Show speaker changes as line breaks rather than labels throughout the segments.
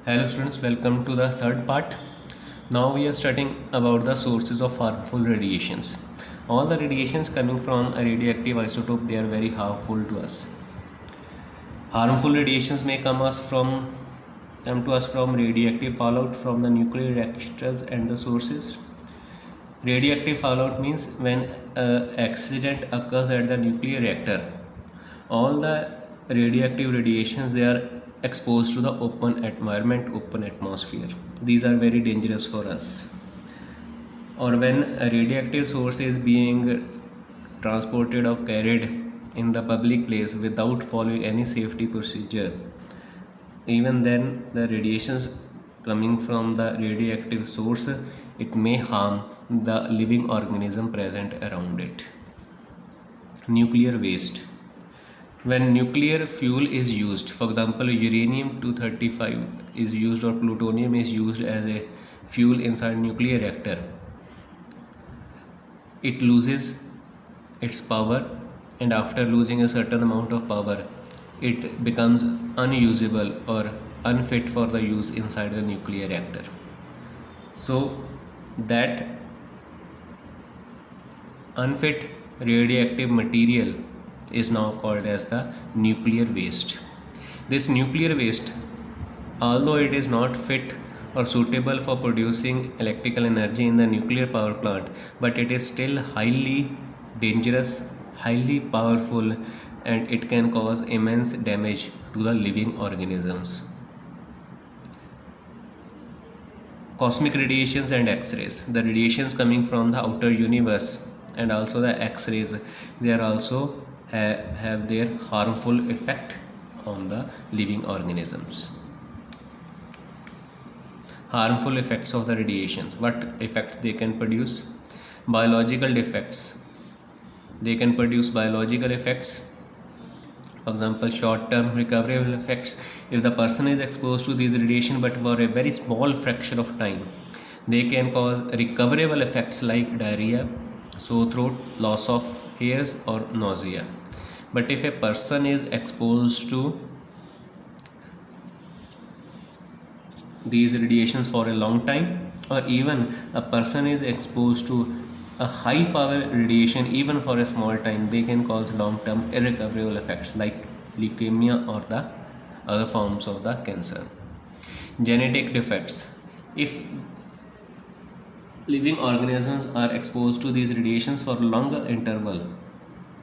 Hello students, welcome to the third part. Now we are studying about the sources of harmful radiations. All the radiations coming from a radioactive isotope, they are very harmful to us. Harmful radiations may come to us from radioactive fallout from the nuclear reactors and the sources. Radioactive fallout means when an accident occurs at the nuclear reactor, all the radioactive radiations they are exposed to the open environment, open atmosphere. These are very dangerous for us. Or when a radioactive source is being transported or carried in the public place without following any safety procedure, even then the radiations coming from the radioactive source, it may harm the living organism present around it. Nuclear waste. When nuclear fuel is used, for example uranium 235 is used or plutonium is used as a fuel inside nuclear reactor, it loses its power, and after losing a certain amount of power it becomes unusable or unfit for the use inside the nuclear reactor. So that unfit radioactive material is now called as the nuclear waste. This nuclear waste, although it is not fit or suitable for producing electrical energy in the nuclear power plant, but it is still highly dangerous, highly powerful, and it can cause immense damage to the living organisms. Cosmic radiations and X-rays. The radiations coming from the outer universe and also the X-rays, they are also have their harmful effect on the living organisms. Harmful effects of the radiations. What effects they can produce? Biological defects. They can produce biological effects. For example, short-term recoverable effects. If the person is exposed to these radiation but for a very small fraction of time, they can cause recoverable effects like diarrhea, sore throat, loss of hairs, or nausea. But if a person is exposed to these radiations for a long time, or even a person is exposed to a high power radiation even for a small time, they can cause long term irrecoverable effects like leukemia or the other forms of the cancer. Genetic defects. If living organisms are exposed to these radiations for longer interval,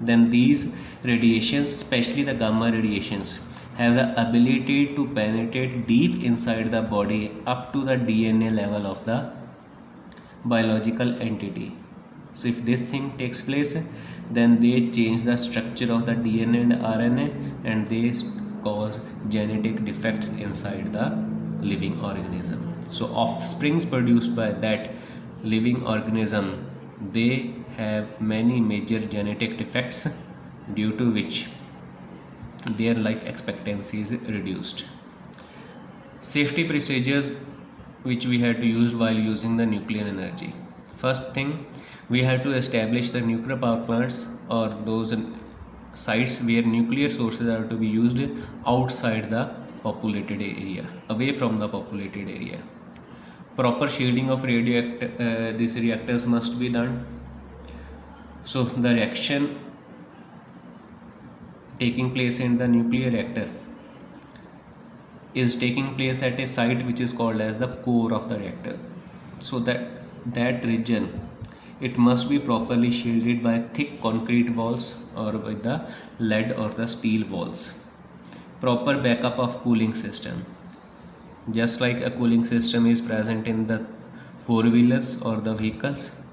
then these radiations, especially the gamma radiations, have the ability to penetrate deep inside the body up to the DNA level of the biological entity. So if this thing takes place, then they change the structure of the DNA and RNA and they cause genetic defects inside the living organism. So offsprings produced by that living organism, they have many major genetic defects due to which their life expectancy is reduced. Safety procedures which we had to use while using the nuclear energy. First thing, we had to establish the nuclear power plants or those sites where nuclear sources are to be used outside the populated area, away from the populated area. Proper shielding of these reactors must be done. So the reaction taking place in the nuclear reactor is taking place at a site which is called as the core of the reactor. So that region, it must be properly shielded by thick concrete walls or with the lead or the steel walls. Proper backup of cooling system. Just like a cooling system is present in the four-wheelers or the vehicles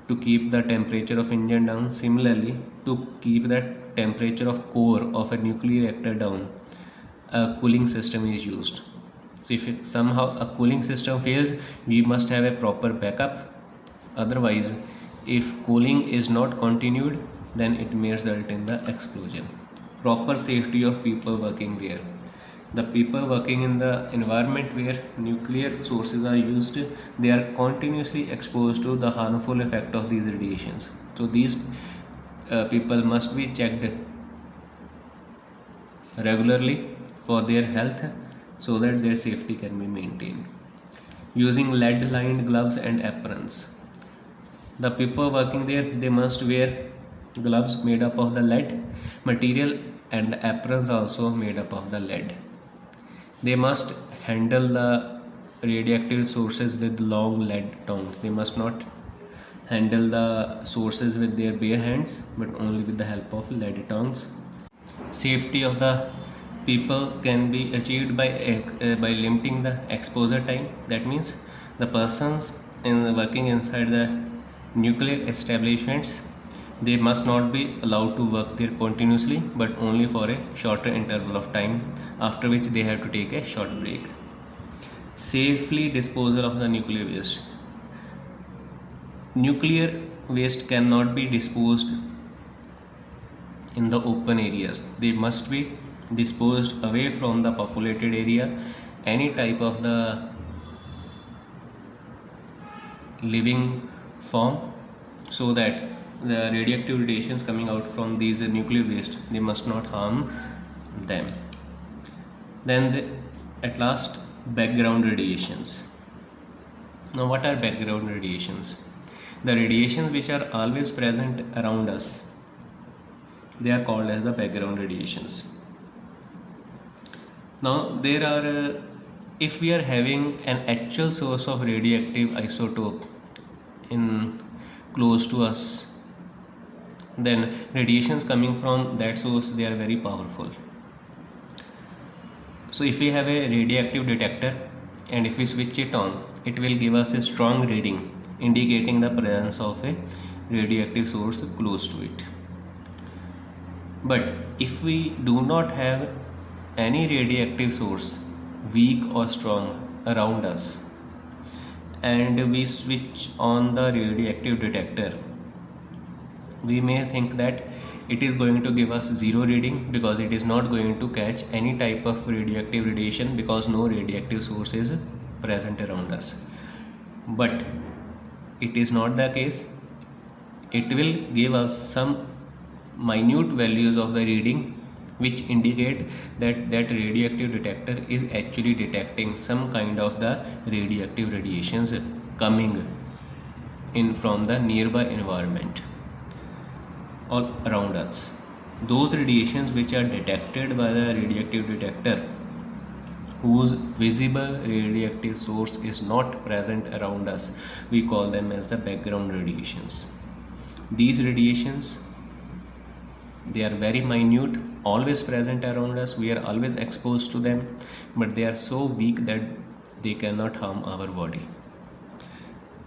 to keep the temperature of engine down, similarly to keep the temperature of core of a nuclear reactor down, a cooling system is used. So if somehow a cooling system fails, we must have a proper backup. Otherwise, if cooling is not continued, then it may result in the explosion. Proper safety of people working there. The people working in the environment where nuclear sources are used, they are continuously exposed to the harmful effect of these radiations. So these people must be checked regularly for their health so that their safety can be maintained. Using lead lined gloves and aprons. The people working there, they must wear gloves made up of the lead material and the aprons also made up of the lead. They must handle the radioactive sources with long lead tongs. They must not handle the sources with their bare hands but only with the help of lead tongs. Safety of the people can be achieved by limiting the exposure time. That means the persons working inside the nuclear establishments, they must not be allowed to work there continuously but only for a shorter interval of time, after which they have to take a short break. Safely disposal of the nuclear waste. Nuclear waste cannot be disposed in the open areas. They must be disposed away from the populated area, any type of the living form, so that the radioactive radiations coming out from these nuclear waste, they must not harm them. Then at last, background radiations. Now what are background radiations? The radiations which are always present around us, they are called as the background radiations. Now there are if we are having an actual source of radioactive isotope in close to us, then radiations coming from that source, they are very powerful. So if we have a radioactive detector and if we switch it on, it will give us a strong reading indicating the presence of a radioactive source close to it. But if we do not have any radioactive source, weak or strong, around us, and we switch on the radioactive detector, we may think that it is going to give us zero reading because it is not going to catch any type of radioactive radiation because no radioactive source is present around us. But it is not the case. It will give us some minute values of the reading which indicate that that radioactive detector is actually detecting some kind of the radioactive radiations coming in from the nearby environment or around us. Those radiations which are detected by the radioactive detector, whose visible radioactive source is not present around us, we call them as the background radiations. These radiations, they are very minute, always present around us, we are always exposed to them, but they are so weak that they cannot harm our body.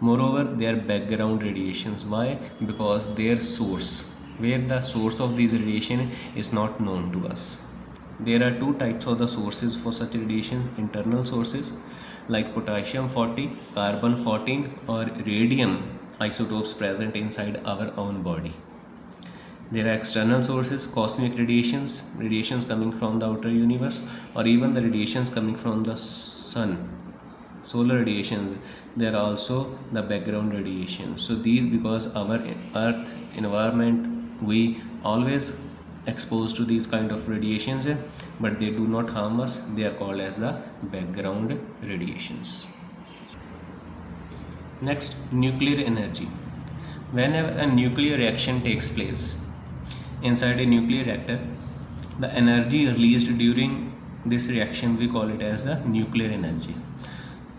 Moreover, they are background radiations. Why? Because their source, where the source of these radiation is not known to us. There are two types of the sources for such radiation: internal sources like potassium 40, carbon 14 or radium isotopes present inside our own body. There are external sources, cosmic radiations, radiations coming from the outer universe, or even the radiations coming from the sun, solar radiations. There are also the background radiations. So these, because our earth environment, we always exposed to these kind of radiations, but they do not harm us. They are called as the background radiations. Next, nuclear energy. Whenever a nuclear reaction takes place inside a nuclear reactor, the energy released during this reaction, we call it as the nuclear energy.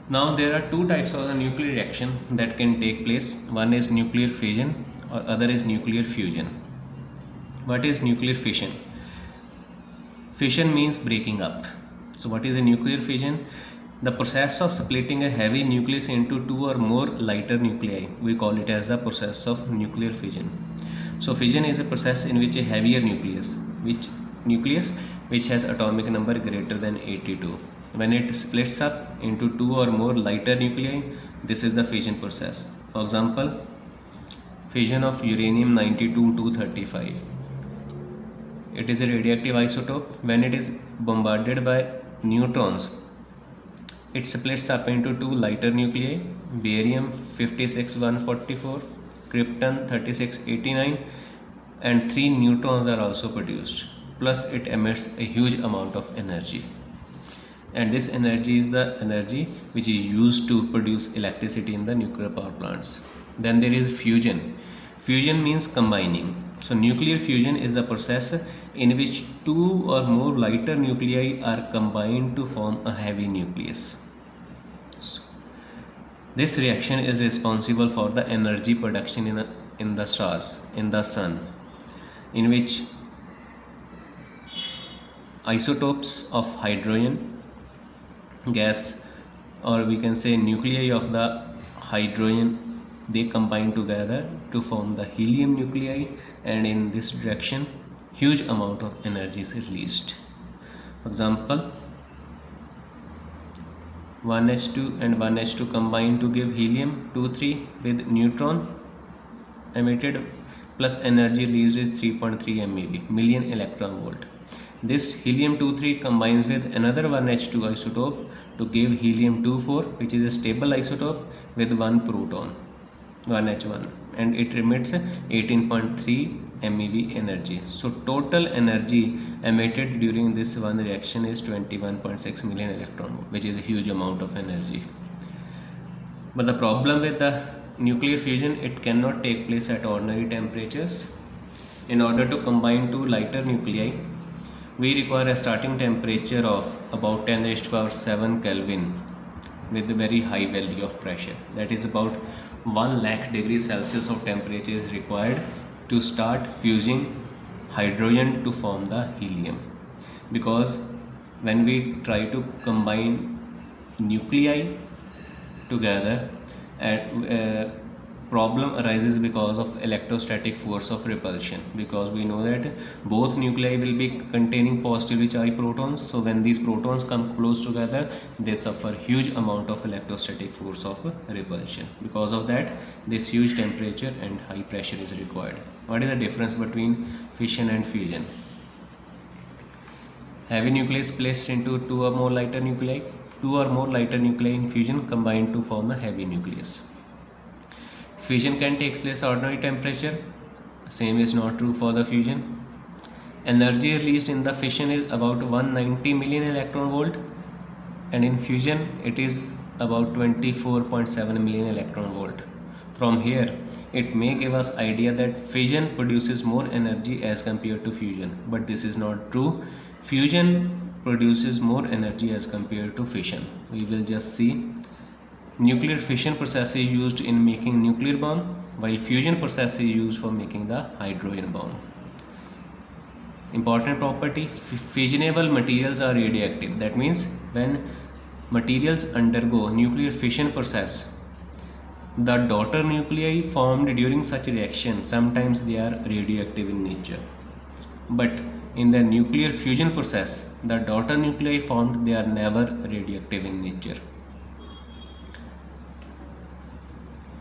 Now there are two types of the nuclear reaction that can take place. One is nuclear fission or other is nuclear fusion. What is nuclear fission? Fission means breaking up. So what is a nuclear fission? The process of splitting a heavy nucleus into two or more lighter nuclei, we call it as the process of nuclear fission. So fission is a process in which a heavier nucleus which has atomic number greater than 82, when it splits up into two or more lighter nuclei, this is the fission process. For example, fission of uranium-92-235. It is a radioactive isotope. When it is bombarded by neutrons, it splits up into two lighter nuclei, barium 56-144, krypton 36-89, and 3 neutrons are also produced. Plus it emits a huge amount of energy. and this energy is the energy which is used to produce electricity in the nuclear power plants. Then there is fusion. Fusion means combining. So nuclear fusion is the process in which two or more lighter nuclei are combined to form a heavy nucleus. This reaction is responsible for the energy production in the stars, in the sun, in which isotopes of hydrogen gas, or we can say nuclei of the hydrogen, they combine together to form the helium nuclei, and in this direction huge amount of energy is released. For example, 1H2 and 1H2 combine to give helium 2-3 with neutron emitted plus energy released is 3.3 MeV, million electron volt. This helium 2-3 combines with another 1H2 isotope to give helium 2-4, which is a stable isotope with one proton, 1H1, and it emits 18.3 MeV energy. So total energy emitted during this one reaction is 21.6 million electron volt, which is a huge amount of energy. But the problem with the nuclear fusion, it cannot take place at ordinary temperatures. In order to combine two lighter nuclei, we require a starting temperature of about 10⁻⁷ Kelvin with a very high value of pressure. That is about 1 lakh degrees Celsius of temperature is required to start fusing hydrogen to form the helium. Because when we try to combine nuclei together, problem arises because of electrostatic force of repulsion, because we know that both nuclei will be containing positively charged protons. So when these protons come close together, they suffer huge amount of electrostatic force of repulsion. Because of that, this huge temperature and high pressure is required. What is the difference between fission and fusion? Heavy nucleus placed into two or more lighter nuclei in fusion combine to form a heavy nucleus. Fission can take place at ordinary temperature. Same is not true for the fusion. Energy released in the fission is about 190 million electron volt, and in fusion it is about 24.7 million electron volt. From here, it may give us idea that fission produces more energy as compared to fusion, but this is not true. Fusion produces more energy as compared to fission. We will just see. Nuclear fission process is used in making nuclear bomb, while fusion process is used for making the hydrogen bomb. Important property: fissionable materials are radioactive. That means when materials undergo nuclear fission process, the daughter nuclei formed during such reaction, sometimes they are radioactive in nature. But in the nuclear fusion process, the daughter nuclei formed, they are never radioactive in nature.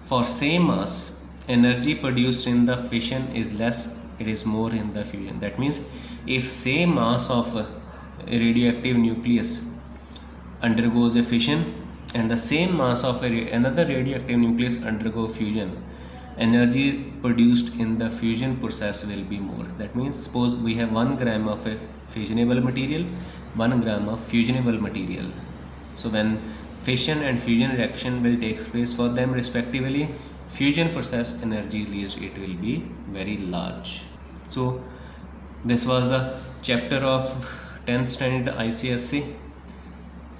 For same mass, energy produced in the fission is less, it is more in the fusion. That means if same mass of a radioactive nucleus undergoes a fission and the same mass of another radioactive nucleus undergo fusion, energy produced in the fusion process will be more. That means suppose we have 1 gram of a fissionable material, 1 gram of fusionable material. So when fission and fusion reaction will take place for them respectively, fusion process energy released, it will be very large. So this was the chapter of 10th standard ICSE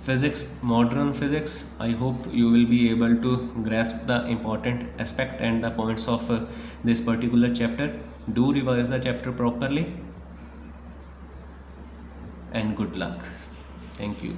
physics, modern physics. I hope you will be able to grasp the important aspect and the points of this particular chapter. Do revise the chapter properly, and good luck. Thank you.